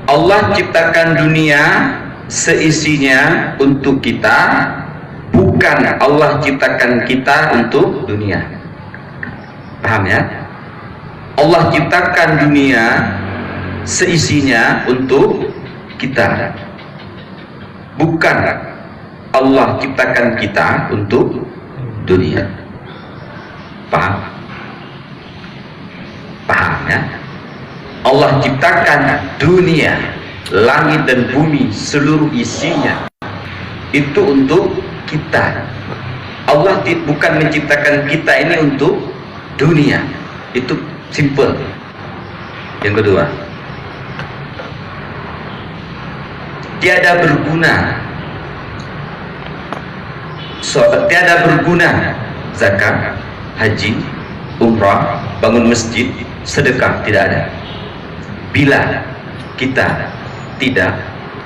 Allah ciptakan dunia seisinya untuk kita, bukan Allah ciptakan kita untuk dunia. Paham ya? Allah ciptakan dunia seisinya untuk kita, bukan Allah ciptakan kita untuk dunia. Paham? Paham ya? Allah ciptakan dunia, langit dan bumi, seluruh isinya itu untuk kita. Allah bukan menciptakan kita ini untuk dunia. Itu simple. Yang kedua, tiada berguna zakat, haji, umrah, bangun masjid, sedekah, tidak ada bila kita tidak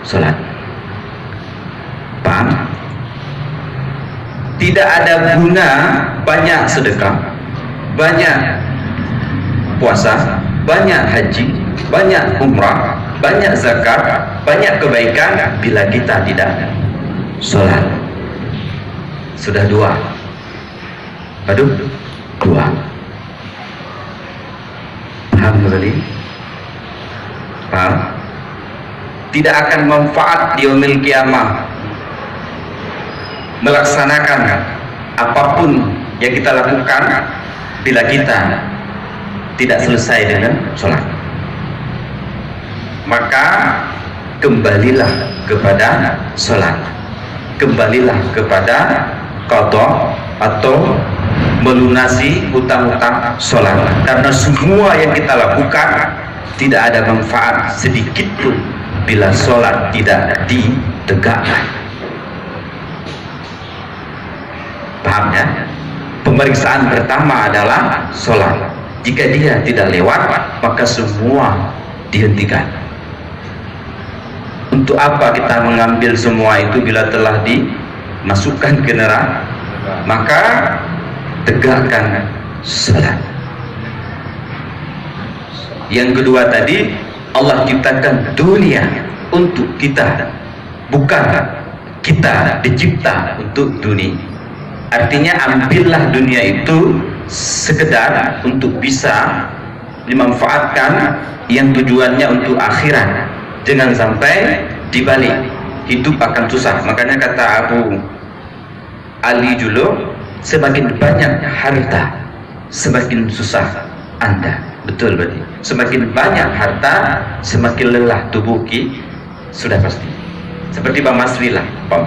sholat. Paham? Tidak ada guna banyak sedekah, banyak puasa, banyak haji, banyak umrah, banyak zakat, banyak kebaikan bila kita tidak sholat. Sudah dua. Aduh, dua. Paham kembali? Paham? Tidak akan manfaat di yaumil kiamah melaksanakan apapun yang kita lakukan bila kita tidak selesai dengan sholat. Maka kembalilah kepada sholat, kembalilah kepada qadha atau melunasi hutang-hutang sholat, karena semua yang kita lakukan tidak ada manfaat sedikit pun bila sholat tidak ditegakkan. Paham ya? Pemeriksaan pertama adalah sholat. Jika dia tidak lewat, maka semua dihentikan. Untuk apa kita mengambil semua itu bila telah dimasukkan ke neraka? Maka tegakkan sholat. Yang kedua tadi, Allah ciptakan dunia untuk kita, bukan kita dicipta untuk dunia. Artinya ambillah dunia itu sekedar untuk bisa dimanfaatkan yang tujuannya untuk akhirat. Jangan sampai dibalik, hidup akan susah. Makanya kata Abu Ali dulu, semakin banyak harta semakin susah Anda. Betul berarti. Semakin banyak harta, semakin lelah tubuh sudah pasti. Seperti Pak Masri lah, Pak.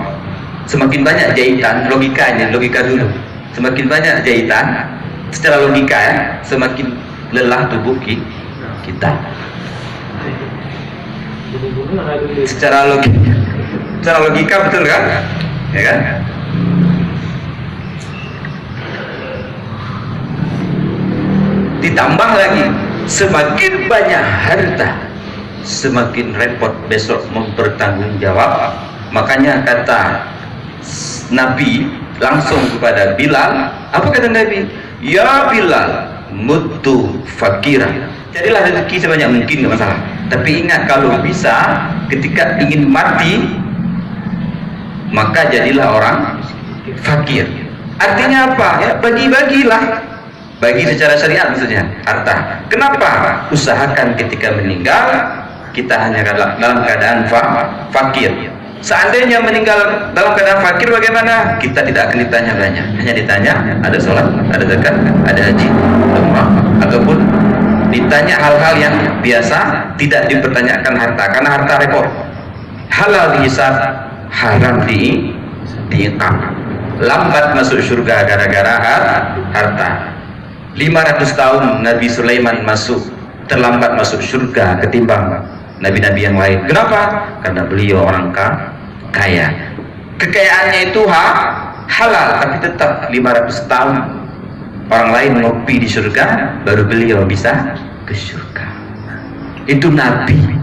Semakin banyak jahitan, logikanya, logika dulu. Semakin banyak jahitan, secara logika ya, semakin lelah tubuh kita. Secara logika betul kan? Ya kan? Ditambah lagi, semakin banyak harta, semakin repot besok mempertanggungjawab. Makanya kata Nabi langsung kepada Bilal, apa kata Nabi? Ya Bilal, mutu fakira. Jadilah rezeki sebanyak mungkin, nggak masalah. Tapi ingat, kalau bisa ketika ingin mati, maka jadilah orang fakir. Artinya apa? Ya bagi-bagilah. Bagi secara syariat maksudnya harta. Kenapa? Usahakan ketika meninggal kita hanya dalam keadaan fakir. Seandainya meninggal dalam keadaan fakir bagaimana? Kita tidak akan ditanya banyak. Hanya ditanya ada sholat, ada zakat, ada haji, umrah, ataupun ditanya hal-hal yang biasa, tidak dipertanyakan harta, karena harta repot. Halal dihisab, haram diiqam. Lambat masuk surga gara-gara harta. 500 tahun Nabi Sulaiman terlambat masuk surga ketimbang nabi-nabi yang lain. Kenapa? Karena beliau orang kaya. Kekayaannya itu halal, tapi tetap 500 tahun orang lain ngopi di surga, baru beliau bisa ke surga. Itu Nabi.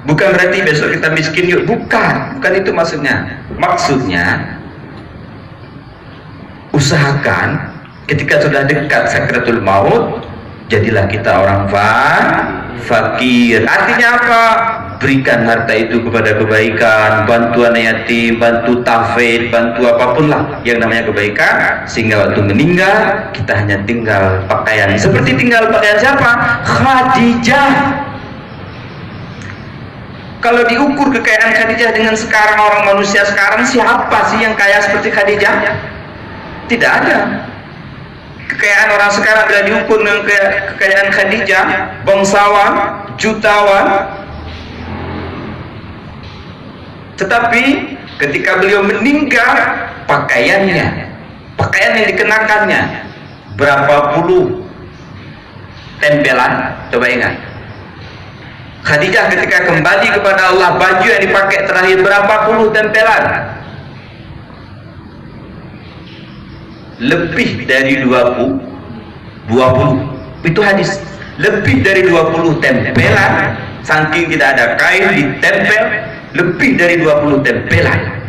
Bukan berarti besok kita miskin yuk, bukan itu maksudnya. Maksudnya usahakan ketika sudah dekat sakratul maut, jadilah kita orang fakir. Artinya apa? Berikan harta itu kepada kebaikan, bantu anak yatim, bantu tahfidz, bantu apapun lah yang namanya kebaikan, sehingga waktu meninggal kita hanya tinggal pakaian. Seperti tinggal pakaian siapa? Khadijah. Kalau diukur kekayaan Khadijah dengan sekarang orang manusia sekarang, siapa sih yang kaya seperti Khadijah? Tidak ada. Kekayaan orang sekarang bila diukur dengan kekayaan Khadijah, bangsawan, jutawan. Tetapi ketika beliau meninggal, pakaian yang dikenakannya berapa puluh tempelan, coba ingat. Khadijah ketika kembali kepada Allah, baju yang dipakai terakhir berapa puluh tempelan? Lebih dari 20. Itu hadis. Lebih dari 20 tempelan, saking tidak ada kain ditempel, lebih dari 20 tempelan.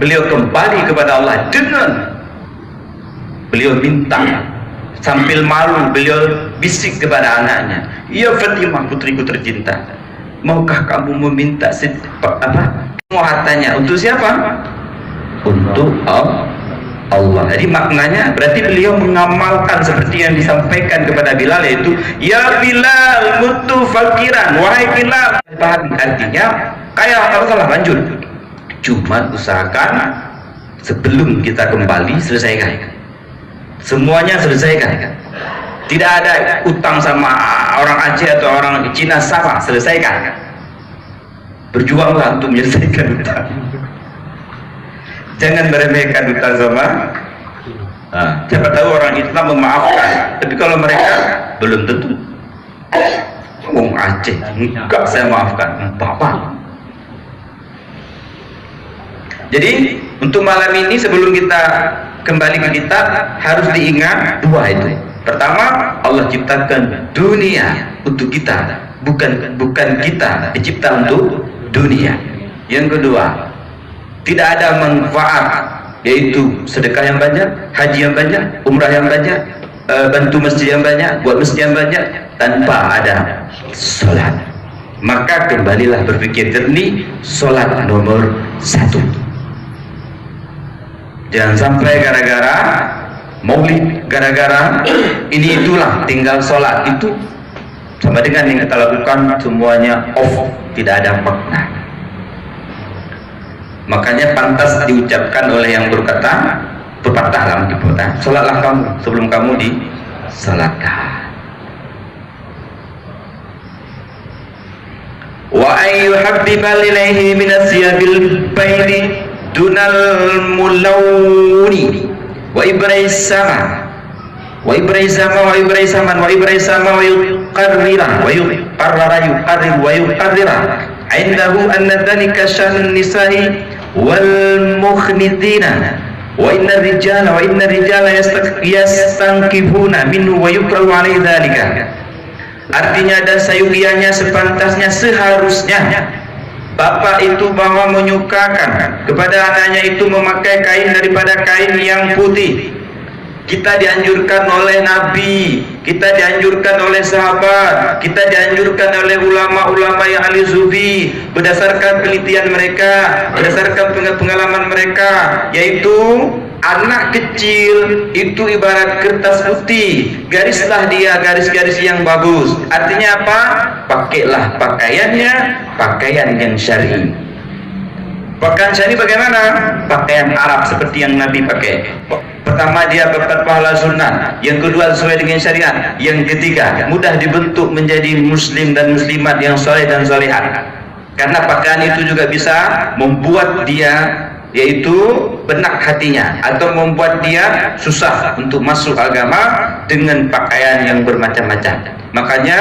Beliau kembali kepada Allah dengan beliau minta, sambil malu beliau bisik kepada anaknya, "Ya Fatimah, putriku tercinta, maukah kamu meminta semua hartanya untuk siapa? Untuk Allah." Jadi maknanya berarti beliau mengamalkan seperti yang disampaikan kepada Bilal, yaitu ya Bilal mutu fakiran, wahai Bilal. Artinya kaya kalau salah lanjut, cuma usahakan sebelum kita kembali selesaikan semuanya, selesaikan. Tidak ada utang sama orang Aceh atau orang Cina, sama, selesaikan. Berjuanglah untuk menyelesaikan utang. Jangan meremehkan utang sama. Siapa tahu orang Islam memaafkan, tapi kalau mereka belum tentu. Orang Aceh enggak saya maafkan, apa? Jadi untuk malam ini sebelum kita kembali ke kitab, harus diingat dua itu. Pertama, Allah ciptakan dunia untuk kita, bukan kita dicipta untuk dunia. Yang kedua, tidak ada manfaat, yaitu sedekah yang banyak, haji yang banyak, umrah yang banyak, bantu masjid yang banyak, buat masjid yang banyak, tanpa ada sholat. Maka kembalilah berpikir jernih, sholat nomor 1. Jangan sampai gara-gara maulid, gara-gara ini itulah tinggal sholat, itu sama dengan yang kita lakukan semuanya off, tidak ada makna. Makanya pantas diucapkan oleh yang berkata, pepatah lama dipotong, sholatlah kamu sebelum kamu disalatkan. Wa ayyuhabbibal ilaihi minas siyabil baini dunal mulawni wa ibraisama wa ibraisaman wa yuqarrira wa yuqarrira indahu anna dhalika sya'nun nisa'i wal mukhnidina wa inna rijala yastankifuna minhu wa yukrahu alaihi dhalika. Artinya dan sayugianya sepantasnya seharusnya bapak itu bahwa menyukakan kepada anaknya itu memakai kain daripada kain yang putih. Kita dianjurkan oleh Nabi, kita dianjurkan oleh sahabat, kita dianjurkan oleh ulama-ulama yang ahli sufi, berdasarkan penelitian mereka, berdasarkan pengalaman mereka, yaitu anak kecil itu ibarat kertas putih, garislah dia garis-garis yang bagus. Artinya apa? Pakailah pakaiannya, pakaian yang syar'i. Pakaian syar'i bagaimana? Pakaian Arab seperti yang Nabi pakai. Pertama, dia dapat pahala sunnah. Yang kedua, sesuai dengan syariat. Yang ketiga, mudah dibentuk menjadi muslim dan muslimat yang soleh dan solehat. Karena pakaian itu juga bisa membuat dia, yaitu benak hatinya, atau membuat dia susah untuk masuk agama dengan pakaian yang bermacam-macam. Makanya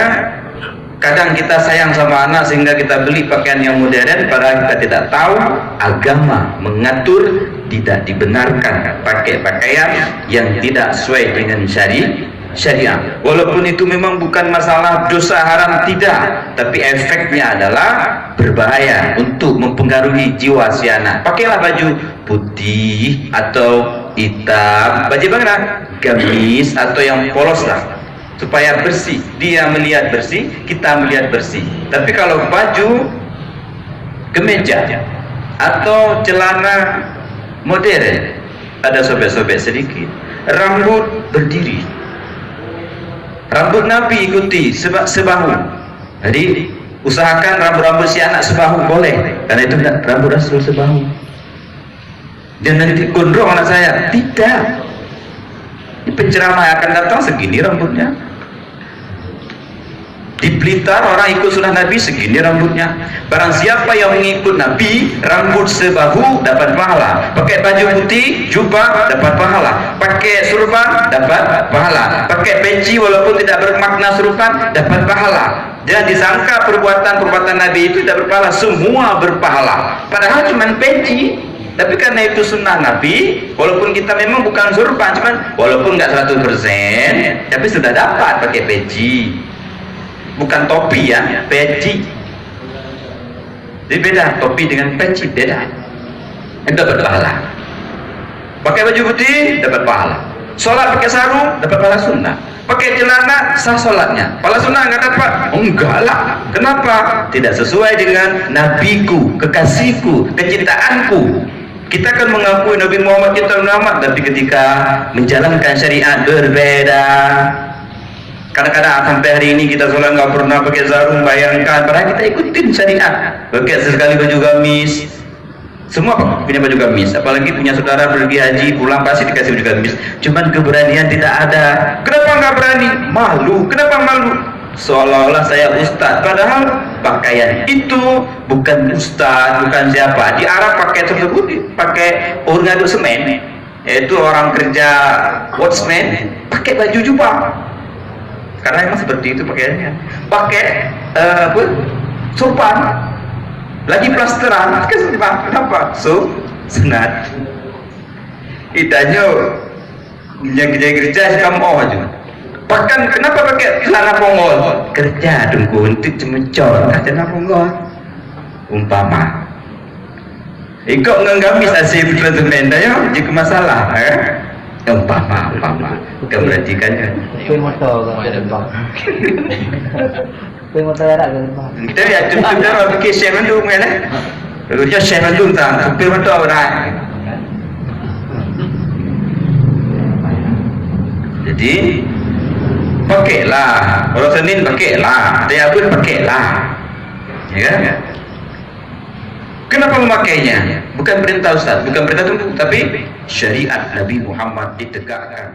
kadang kita sayang sama anak sehingga kita beli pakaian yang modern, padahal kita tidak tahu agama mengatur tidak dibenarkan pakai pakaian yang tidak sesuai dengan syariat. Walaupun itu memang bukan masalah dosa haram, tidak, tapi efeknya adalah berbahaya untuk mempengaruhi jiwa si anak. Pakailah baju putih atau hitam, baju bagaimana? Gamis atau yang polos lah. supaya bersih. Dia melihat bersih, kita melihat bersih. Tapi kalau baju, kemeja atau celana modern, ada sobek-sobek sedikit, rambut berdiri, rambut Nabi ikuti sebahu. Jadi usahakan rambut-rambut si anak sebahu boleh, karena itu rambut Rasul sebahu. Dan nanti gondrong anak saya, tidak. Penceramah yang akan datang segini rambutnya. Di Blitar orang ikut sunnah Nabi segini rambutnya. Barang siapa yang mengikut Nabi, rambut sebahu dapat pahala. Pakai baju putih, jubah dapat pahala. Pakai surban dapat pahala. Pakai peci walaupun tidak bermakna surban dapat pahala. Jangan disangka perbuatan-perbuatan Nabi itu tidak berpahala, semua berpahala. Padahal cuma peci. Tapi karena itu sunnah Nabi, walaupun kita memang bukan surban, cuman walaupun nggak 100%, tapi sudah dapat pakai peci. Bukan topi ya, peci. Jadi beda, topi dengan peci beda. Itu dapat pahala. Pakai baju putih dapat pahala. Sholat pakai sarung dapat pahala sunnah. Pakai celana sah sholatnya. Pahala sunnah nggak dapat? Enggak lah. Kenapa? Tidak sesuai dengan nabiku, kekasihku, kecintaanku. Kita kan mengakui Nabi Muhammad cinta Muhammad, tapi ketika menjalankan syariat berbeda. Kadang-kadang sampai hari ini kita sholat nggak pernah pakai sarung, bayangkan. Padahal kita ikutin syariat. Pakai sesekali baju gamis. Semua punya baju gamis. Apalagi punya saudara pergi haji, pulang pasti dikasih baju gamis. Cuman keberanian tidak ada. Kenapa nggak berani? Malu. Kenapa malu? Seolah-olah saya ustaz, padahal pakaian itu bukan ustaz, bukan siapa. Di Arab pakai tersebut pakai orang aduk semen, yaitu orang kerja watchman, pakai baju jubah. Karena emang seperti itu pakaiannya. Pakai surban, lagi plasteran, pakai surban. Kenapa? Sunat. Idanya kerja kamu aja. Bahkan kenapa pakai celana pongol? Kerja dengku untuk cemecor, celana pongol. Umpama. Ikut ngenggamis asih teman-teman ya, jika masalah. Umpama. Bukan berarti kan? Kuih motor kan terbang. Kuih motor ada kan terbang. Kita ya cuma pakai semen dulu kan? Kerja semen dulu tak, kuih motor dah. Jadi pakailah, kalau Senin pakailah, dia pun pakailah, ya kan? Kenapa memakainya? Bukan perintah Ustaz, bukan perintah tubuh, tapi syariat Nabi Muhammad ditegakkan.